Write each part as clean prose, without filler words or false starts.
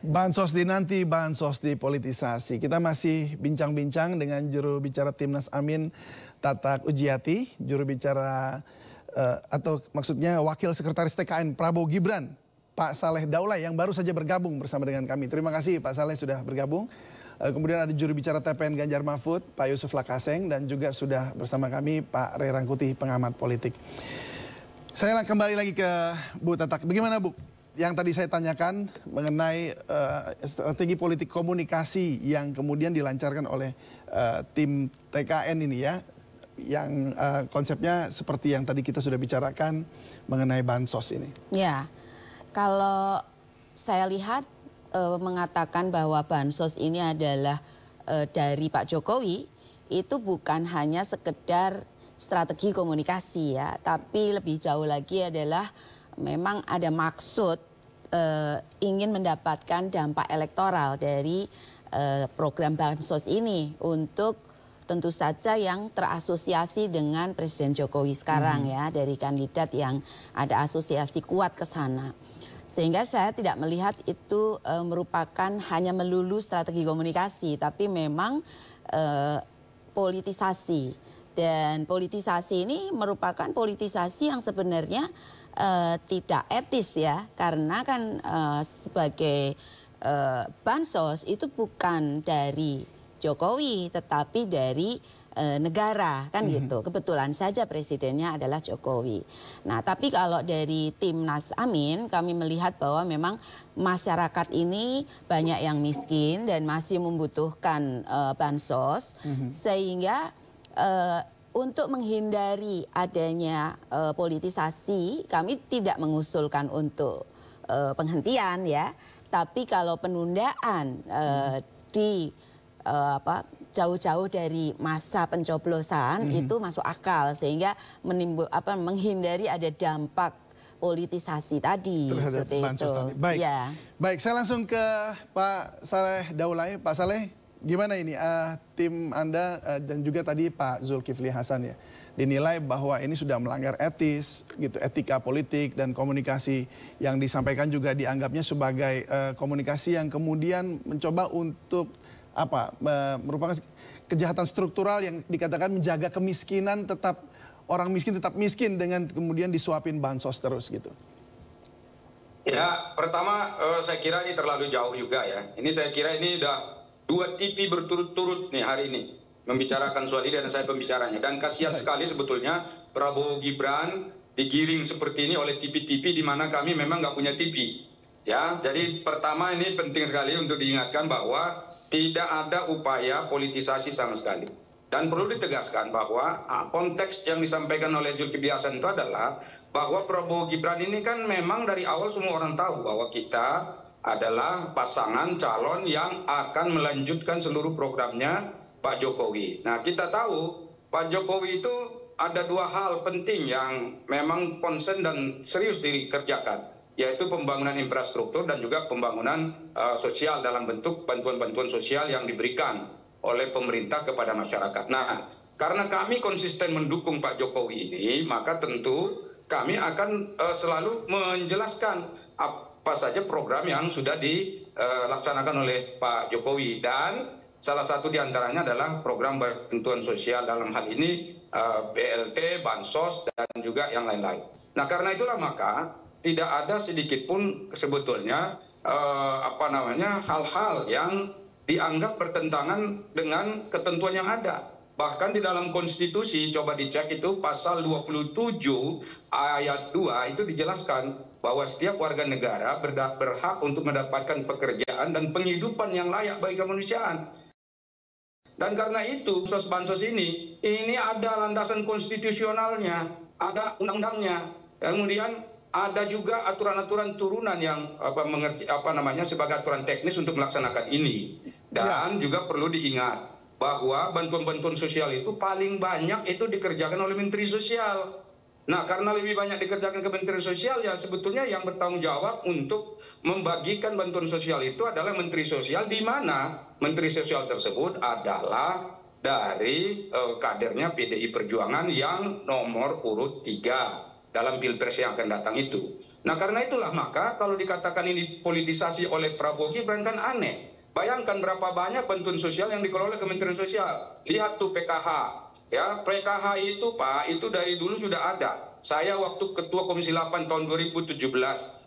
Bansos dinanti, bansos dipolitisasi. Kita masih bincang-bincang dengan juru bicara Timnas Amin, Tatak Ujiati, juru bicara atau maksudnya Wakil Sekretaris TKN Prabowo Gibran, Pak Saleh Daulay yang baru saja bergabung bersama dengan kami. Terima kasih Pak Saleh sudah bergabung. Kemudian ada juru bicara TPN Ganjar Mahfud, Pak Yusuf Lakaseng, dan juga sudah bersama kami Pak Ray Rangkuti, pengamat politik. Saya kembali lagi ke Bu Tatak. Bagaimana Bu? Yang tadi saya tanyakan mengenai strategi politik komunikasi yang kemudian dilancarkan oleh tim TKN ini ya, yang konsepnya seperti yang tadi kita sudah bicarakan mengenai bansos ini. Ya, kalau saya lihat mengatakan bahwa bansos ini adalah dari Pak Jokowi, itu bukan hanya sekedar strategi komunikasi ya, tapi lebih jauh lagi adalah memang ada maksud ingin mendapatkan dampak elektoral dari program bansos ini untuk tentu saja yang terasosiasi dengan Presiden Jokowi sekarang ya, dari kandidat yang ada asosiasi kuat ke sana. Sehingga saya tidak melihat itu merupakan hanya melulu strategi komunikasi, tapi memang politisasi. Dan politisasi ini merupakan politisasi yang sebenarnya tidak etis ya, karena kan sebagai bansos itu bukan dari Jokowi tetapi dari negara kan gitu. Kebetulan saja presidennya adalah Jokowi. Nah, tapi kalau dari Timnas Amin kami melihat bahwa memang masyarakat ini banyak yang miskin dan masih membutuhkan bansos, sehingga untuk menghindari adanya politisasi, kami tidak mengusulkan untuk penghentian ya, tapi kalau penundaan jauh-jauh dari masa pencoblosan itu masuk akal, sehingga menghindari ada dampak politisasi tadi. Terhadap bansos tadi. Baik, ya. Baik, saya langsung ke Pak Saleh Daulay. Pak Saleh, gimana ini tim Anda dan juga tadi Pak Zulkifli Hasan ya, dinilai bahwa ini sudah melanggar etis, gitu, etika politik dan komunikasi yang disampaikan juga dianggapnya sebagai komunikasi yang kemudian mencoba untuk merupakan kejahatan struktural yang dikatakan menjaga kemiskinan, tetap orang miskin tetap miskin dengan kemudian disuapin bansos terus gitu. Ya, pertama saya kira ini terlalu jauh juga ya. Ini saya kira ini udah 2 TV berturut-turut nih hari ini membicarakan soal ini dan saya pembicaranya. Dan kasihan sekali sebetulnya Prabowo Gibran digiring seperti ini oleh TV-TV di mana kami memang nggak punya TV. Ya, jadi pertama ini penting sekali untuk diingatkan bahwa tidak ada upaya politisasi sama sekali. Dan perlu ditegaskan bahwa konteks yang disampaikan oleh Zulkifli Hasan itu adalah bahwa Prabowo Gibran ini kan memang dari awal semua orang tahu bahwa kita adalah pasangan calon yang akan melanjutkan seluruh programnya Pak Jokowi. Nah, kita tahu Pak Jokowi itu ada 2 hal penting yang memang konsen dan serius dikerjakan, yaitu pembangunan infrastruktur dan juga pembangunan sosial dalam bentuk bantuan-bantuan sosial yang diberikan oleh pemerintah kepada masyarakat. Nah, karena kami konsisten mendukung Pak Jokowi ini, maka tentu kami akan selalu menjelaskan apa saja program yang sudah dilaksanakan oleh Pak Jokowi. Dan salah satu diantaranya adalah program bantuan sosial dalam hal ini BLT, Bansos, dan juga yang lain-lain. Nah, karena itulah maka tidak ada sedikit pun sebetulnya hal-hal yang dianggap bertentangan dengan ketentuan yang ada. Bahkan di dalam konstitusi, coba dicek itu pasal 27 ayat 2 itu dijelaskan bahwa setiap warga negara berhak untuk mendapatkan pekerjaan dan penghidupan yang layak bagi kemanusiaan. Dan karena itu bansos ini ada landasan konstitusionalnya, ada undang-undangnya. Kemudian ada juga aturan-aturan turunan yang sebagai aturan teknis untuk melaksanakan ini. Dan juga perlu diingat bahwa bantuan-bantuan sosial itu paling banyak itu dikerjakan oleh Menteri Sosial. Nah, karena lebih banyak dikerjakan ke Menteri Sosial, ya sebetulnya yang bertanggung jawab untuk membagikan bantuan sosial itu adalah Menteri Sosial, di mana Menteri Sosial tersebut adalah dari kadernya PDI Perjuangan yang nomor urut 3. dalam pilpres yang akan datang itu. Nah karena itulah maka kalau dikatakan ini politisasi oleh Prabowo Gibran kan aneh. Bayangkan berapa banyak bantuan sosial yang dikelola Kementerian Sosial. Lihat tuh PKH. Ya, PKH itu Pak, itu dari dulu sudah ada. Saya waktu Ketua Komisi 8 tahun 2017,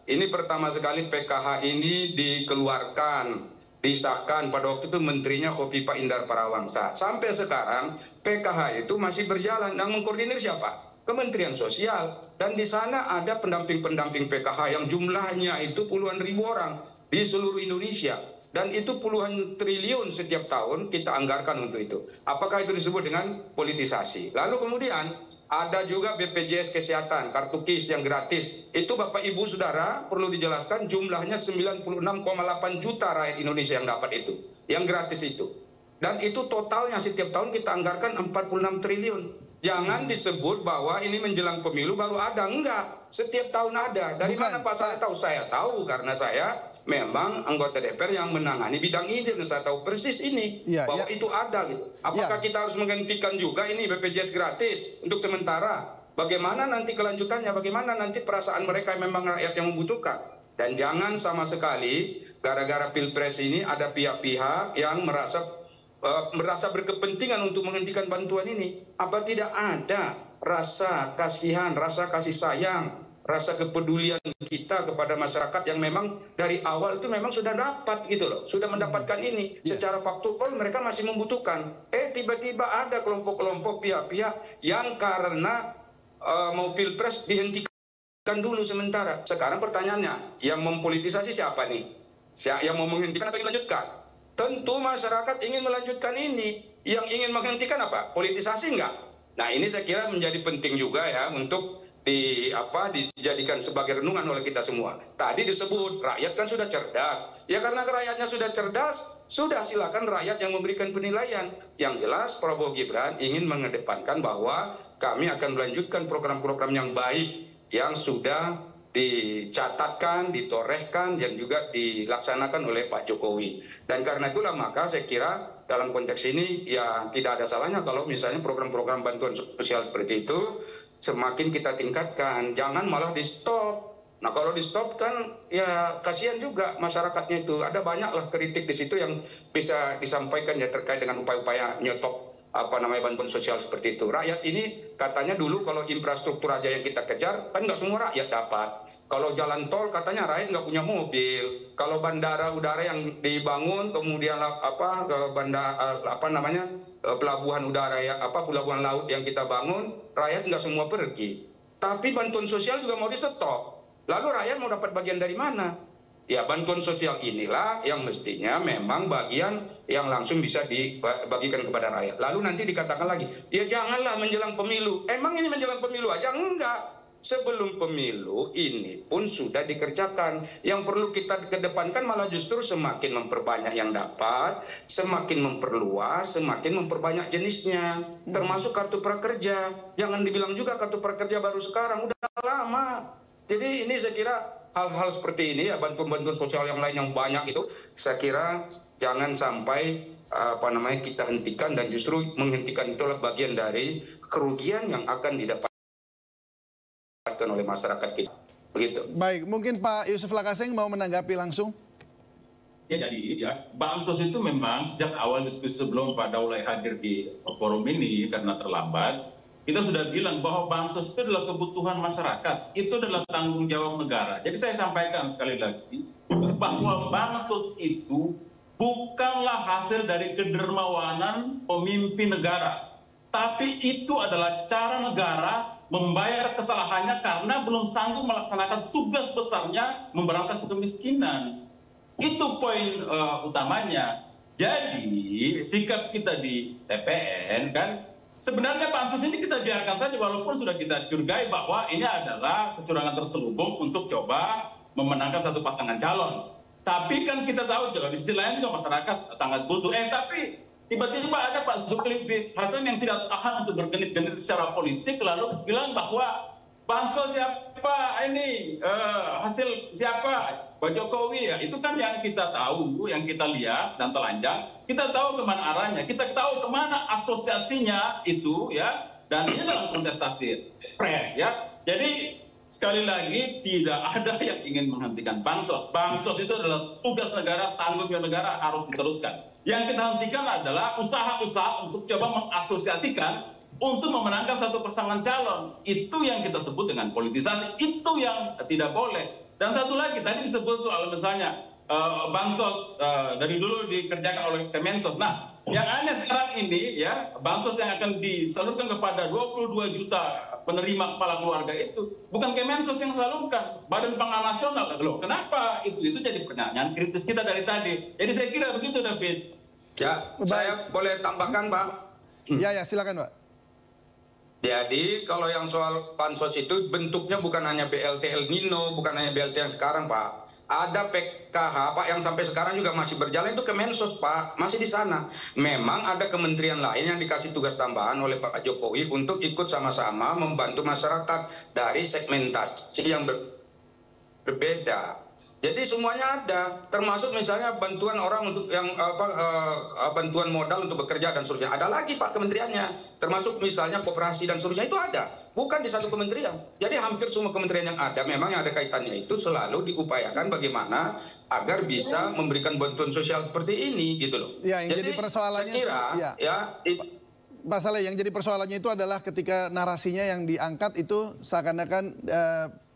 ini pertama sekali PKH ini dikeluarkan, disahkan pada waktu itu menterinya Khofifah Indar Parawangsa. Sampai sekarang PKH itu masih berjalan. Yang mengkoordinir siapa? Kementerian Sosial. Dan di sana ada pendamping-pendamping PKH yang jumlahnya itu puluhan ribu orang di seluruh Indonesia. Dan itu puluhan triliun setiap tahun kita anggarkan untuk itu. Apakah itu disebut dengan politisasi? Lalu kemudian ada juga BPJS Kesehatan, kartu KIS yang gratis. Itu Bapak Ibu Saudara perlu dijelaskan jumlahnya 96,8 juta rakyat Indonesia yang dapat itu. Yang gratis itu. Dan itu totalnya setiap tahun kita anggarkan 46 triliun. Jangan disebut bahwa ini menjelang pemilu baru ada. Enggak. Setiap tahun ada. Dari mana Pak saya tahu? Saya tahu karena saya memang anggota DPR yang menangani bidang ini dan saya tahu persis ini bahwa itu ada gitu. Apakah kita harus menghentikan juga ini BPJS gratis untuk sementara? Bagaimana nanti kelanjutannya? Bagaimana nanti perasaan mereka yang memang rakyat yang membutuhkan? Dan jangan sama sekali gara-gara pilpres ini ada pihak-pihak yang merasa berkepentingan untuk menghentikan bantuan ini. Apa tidak ada rasa kasihan, rasa kasih sayang, rasa kepedulian kita kepada masyarakat yang memang dari awal itu memang sudah dapat gitu loh, sudah mendapatkan ini secara faktual mereka masih membutuhkan. Tiba-tiba ada kelompok-kelompok pihak-pihak yang karena mau pilpres dihentikan dulu sementara. Sekarang pertanyaannya, yang mempolitisasi siapa nih? Yang mau menghentikan atau melanjutkan? Tentu masyarakat ingin melanjutkan ini. Yang ingin menghentikan apa? Politisasi enggak? Nah ini saya kira menjadi penting juga ya untuk dijadikan sebagai renungan oleh kita semua. Tadi disebut rakyat kan sudah cerdas. Ya karena rakyatnya sudah cerdas, sudah silakan rakyat yang memberikan penilaian. Yang jelas Prabowo Gibran ingin mengedepankan bahwa kami akan melanjutkan program-program yang baik yang sudah dicatatkan, ditorehkan, dan juga dilaksanakan oleh Pak Jokowi. Dan karena itulah maka saya kira dalam konteks ini ya tidak ada salahnya kalau misalnya program-program bantuan sosial seperti itu semakin kita tingkatkan, jangan malah di stop. Nah kalau di stop kan ya kasihan juga masyarakatnya itu. Ada banyaklah kritik di situ yang bisa disampaikan ya terkait dengan upaya-upaya nyetop bantuan sosial seperti itu. Rakyat ini katanya dulu kalau infrastruktur aja yang kita kejar kan nggak semua rakyat dapat. Kalau jalan tol katanya rakyat nggak punya mobil. Kalau bandara udara yang dibangun kemudian pelabuhan udara ya pelabuhan laut yang kita bangun rakyat nggak semua pergi. Tapi bantuan sosial juga mau di stop. Lalu rakyat mau dapat bagian dari mana? Ya bantuan sosial inilah yang mestinya memang bagian yang langsung bisa dibagikan kepada rakyat. Lalu nanti dikatakan lagi, ya janganlah menjelang pemilu. Emang ini menjelang pemilu aja? Enggak. Sebelum pemilu ini pun sudah dikerjakan. Yang perlu kita kedepankan malah justru semakin memperbanyak yang dapat, semakin memperluas, semakin memperbanyak jenisnya. Termasuk kartu prakerja. Jangan dibilang juga kartu prakerja baru sekarang, udah lama. Jadi ini saya kira hal-hal seperti ini ya bantuan-bantuan sosial yang lain yang banyak itu saya kira jangan sampai kita hentikan dan justru menghentikan itulah bagian dari kerugian yang akan didapatkan oleh masyarakat kita. Begitu. Baik, mungkin Pak Yusuf Lakaseng mau menanggapi langsung. Ya jadi ya bansos itu memang sejak awal diskusi sebelum Pak Daulay hadir di forum ini karena terlambat. Kita sudah bilang bahwa bansos itu adalah kebutuhan masyarakat, itu adalah tanggung jawab negara. Jadi saya sampaikan sekali lagi bahwa bansos itu bukanlah hasil dari kedermawanan pemimpin negara, tapi itu adalah cara negara membayar kesalahannya karena belum sanggup melaksanakan tugas besarnya memberantas kemiskinan. Itu poin utamanya. Jadi sikap kita di TPN kan, sebenarnya pansus ini kita biarkan saja walaupun sudah kita curigai bahwa ini adalah kecurangan terselubung untuk coba memenangkan satu pasangan calon. Tapi kan kita tahu juga di sisi lain juga masyarakat sangat butuh. Tapi tiba-tiba ada Pak Zulkifli Hasan yang tidak tahan untuk bergenit-genit secara politik lalu bilang bahwa bansos siapa ini hasil siapa Pak Jokowi ya. Itu kan yang kita tahu, yang kita lihat dan telanjang. Kita tahu kemana arahnya, kita tahu kemana asosiasinya itu ya. Dan ini dalam kontestasi pres ya. Jadi sekali lagi tidak ada yang ingin menghentikan bansos. Bansos itu adalah tugas negara, tanggung jawab negara, harus diteruskan. Yang kita hentikan adalah usaha-usaha untuk coba mengasosiasikan untuk memenangkan satu pasangan calon. Itu yang kita sebut dengan politisasi. Itu yang tidak boleh. Dan satu lagi tadi disebut soal misalnya bansos dari dulu dikerjakan oleh Kemensos. Nah, yang aneh sekarang ini ya, bansos yang akan disalurkan kepada 22 juta penerima kepala keluarga itu bukan Kemensos yang salurkan, Badan Pangan Nasional. Loh, kenapa? Itu jadi pertanyaan kritis kita dari tadi. Jadi saya kira begitu, David. Ya, saya boleh tambahkan, Pak? Ya, silakan, Pak. Jadi kalau yang soal bansos itu bentuknya bukan hanya BLT El Nino, bukan hanya BLT yang sekarang, Pak. Ada PKH, Pak, yang sampai sekarang juga masih berjalan, itu Kemensos, Pak, masih di sana. Memang ada kementerian lain yang dikasih tugas tambahan oleh Pak Jokowi untuk ikut sama-sama membantu masyarakat dari segmentasi yang berbeda. Jadi semuanya ada, termasuk misalnya bantuan orang untuk yang bantuan modal untuk bekerja dan seterusnya. Ada lagi, Pak, kementeriannya, termasuk misalnya koperasi dan seterusnya, itu ada, bukan di satu kementerian. Jadi hampir semua kementerian yang ada, memang yang ada kaitannya itu selalu diupayakan bagaimana agar bisa memberikan bantuan sosial seperti ini, gitu loh. Ya, yang jadi persoalannya, saya kira, Pak Saleh, yang jadi persoalannya itu adalah ketika narasinya yang diangkat itu seakan-akan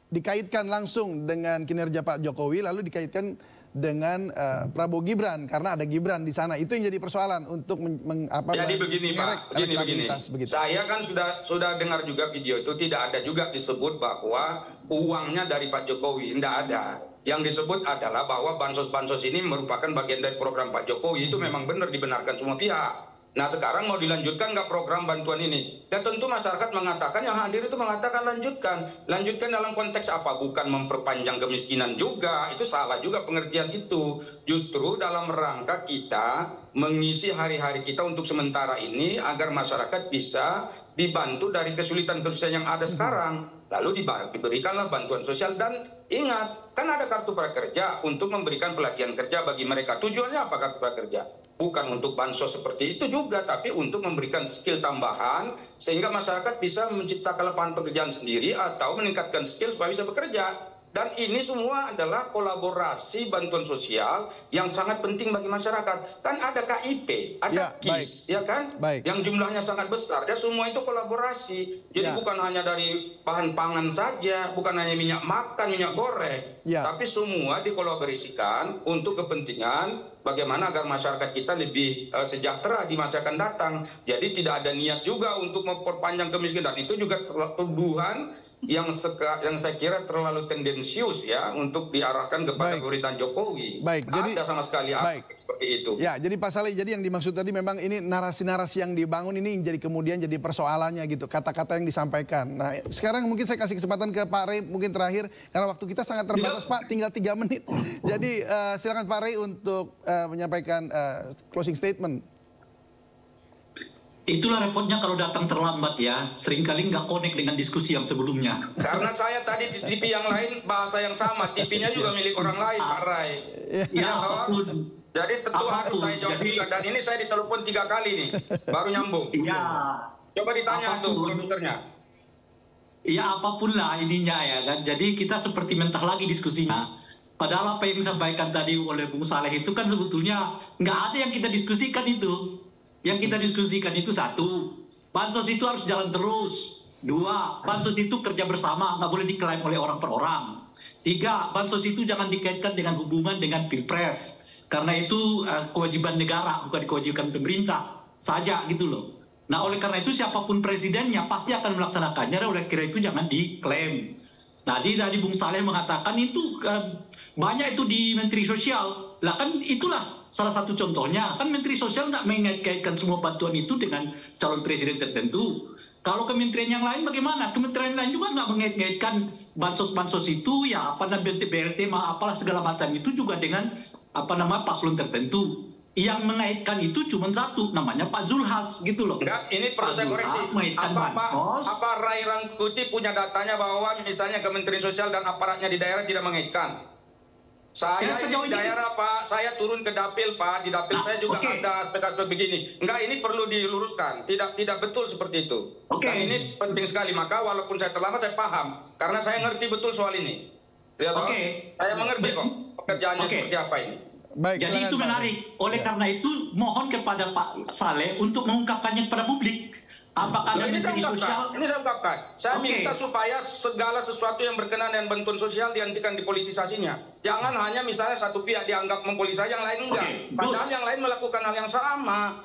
dikaitkan langsung dengan kinerja Pak Jokowi, lalu dikaitkan dengan Prabowo Gibran karena ada Gibran di sana. Itu yang jadi persoalan untuk jadi begini, Pak, begini. Saya kan sudah dengar juga video itu, tidak ada juga disebut bahwa uangnya dari Pak Jokowi, tidak ada. Yang disebut adalah bahwa bansos-bansos ini merupakan bagian dari program Pak Jokowi. Itu memang benar, dibenarkan semua pihak. Nah, sekarang mau dilanjutkan nggak program bantuan ini? Dan tentu masyarakat mengatakan, yang hadir itu mengatakan lanjutkan. Lanjutkan dalam konteks apa? Bukan memperpanjang kemiskinan juga. Itu salah juga pengertian itu. Justru dalam rangka kita mengisi hari-hari kita untuk sementara ini agar masyarakat bisa dibantu dari kesulitan-kesulitan yang ada sekarang. Lalu diberikanlah bantuan sosial. Dan ingat, kan ada kartu prakerja untuk memberikan pelatihan kerja bagi mereka. Tujuannya apa kartu prakerja? Bukan untuk bansos seperti itu juga, tapi untuk memberikan skill tambahan sehingga masyarakat bisa menciptakan lapangan pekerjaan sendiri atau meningkatkan skill supaya bisa bekerja. Dan ini semua adalah kolaborasi bantuan sosial yang sangat penting bagi masyarakat. Kan ada KIP, ada KIS, ya kan? Yang jumlahnya sangat besar. Dan semua itu kolaborasi. Jadi bukan hanya dari bahan pangan saja, bukan hanya minyak makan, minyak goreng. Tapi semua dikolaborasikan untuk kepentingan bagaimana agar masyarakat kita lebih sejahtera di masa akan datang. Jadi tidak ada niat juga untuk memperpanjang kemiskinan. Itu juga tuduhan yang saya kira terlalu tendensius ya untuk diarahkan kepada pemerintahan Jokowi. Ada sama sekali seperti itu. Ya, jadi Pak Saleh, jadi yang dimaksud tadi memang ini narasi-narasi yang dibangun ini jadi kemudian jadi persoalannya gitu, kata-kata yang disampaikan. Nah, sekarang mungkin saya kasih kesempatan ke Pak Rey mungkin terakhir karena waktu kita sangat terbatas, Pak, tinggal 3 menit. Jadi silakan Pak Rey untuk menyampaikan closing statement. Itulah repotnya kalau datang terlambat ya, seringkali nggak connect dengan diskusi yang sebelumnya. Karena saya tadi di TV yang lain bahasa yang sama, TV-nya juga milik orang lain, Pak Ray. Ya, apapun. Jadi tentu harus saya jawab juga, dan ini saya ditelepon 3 kali nih, baru nyambung. Iya. Coba ditanya tuh produsernya. Ya apapun lah ininya ya kan, jadi kita seperti mentah lagi diskusinya. Padahal apa yang disampaikan tadi oleh Bung Saleh itu kan sebetulnya nggak ada yang kita diskusikan itu. Yang kita diskusikan itu 1, bansos itu harus jalan terus. 2, bansos itu kerja bersama, nggak boleh diklaim oleh orang per orang. 3, bansos itu jangan dikaitkan dengan hubungan dengan pilpres. Karena itu kewajiban negara, bukan kewajiban pemerintah saja gitu loh. Nah oleh karena itu siapapun presidennya pasti akan melaksanakannya, dan oleh karena itu jangan diklaim. Tadi Bung Saleh mengatakan itu banyak itu di Menteri Sosial. Lah kan itulah salah satu contohnya. Kan Menteri Sosial nggak mengaitkan semua bantuan itu dengan calon presiden tertentu. Kalau kementerian yang lain bagaimana? Kementerian lain juga nggak mengaitkan bansos-bansos itu ya BLT, apalah segala macam itu juga dengan paslon tertentu. Yang menaikkan itu cuma 1, namanya Pak Zulhas gitu loh. Enggak, ini perlu saya koreksi. Apa Ray Rangkuti punya datanya bahwa misalnya Kementerian Sosial dan aparatnya di daerah tidak mengaitkan? Saya sejauh di ini daerah Pak, saya turun ke dapil Pak, di dapil saya juga ada aspek-aspek begini. Enggak, ini perlu diluruskan, tidak betul seperti itu. Dan ini penting sekali, maka walaupun saya terlambat saya paham, karena saya ngerti betul soal ini. Lihat saya mengerti kok pekerjaannya seperti apa ini. Baik, jadi itu menarik. Oleh karena itu mohon kepada Pak Saleh untuk mengungkapkannya kepada publik. Apakah ada menteri sosial? Ini saya ungkapkan. Saya minta supaya segala sesuatu yang berkenaan dengan bantuan sosial dihentikan dipolitisasinya. Jangan hanya misalnya satu pihak dianggap mempolitisasi, yang lain enggak. Padahal yang lain melakukan hal yang sama.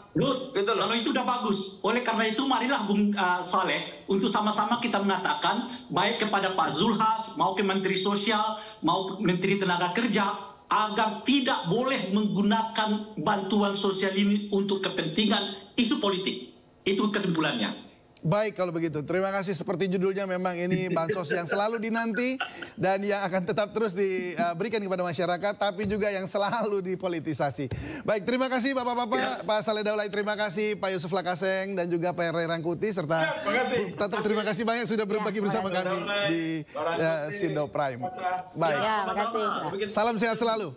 Gitu loh. Kalau itu udah bagus. Oleh karena itu marilah Bung Saleh untuk sama-sama kita mengatakan baik kepada Pak Zulhas, mau ke Menteri Sosial, mau Menteri Tenaga Kerja, agar tidak boleh menggunakan bantuan sosial ini untuk kepentingan isu politik. Itu kesimpulannya. Baik kalau begitu, terima kasih. Seperti judulnya memang ini bansos yang selalu dinanti dan yang akan tetap terus diberikan kepada masyarakat, tapi juga yang selalu dipolitisasi. Baik, terima kasih Bapak-Bapak, Pak Saleh Daulay, terima kasih Pak Yusuf Lakaseng dan juga Pak Ray Rangkuti, serta tetap terima kasih banyak sudah berbagi bersama kami di Sindo Prime. Baik, Ya, makasih. salam sehat selalu.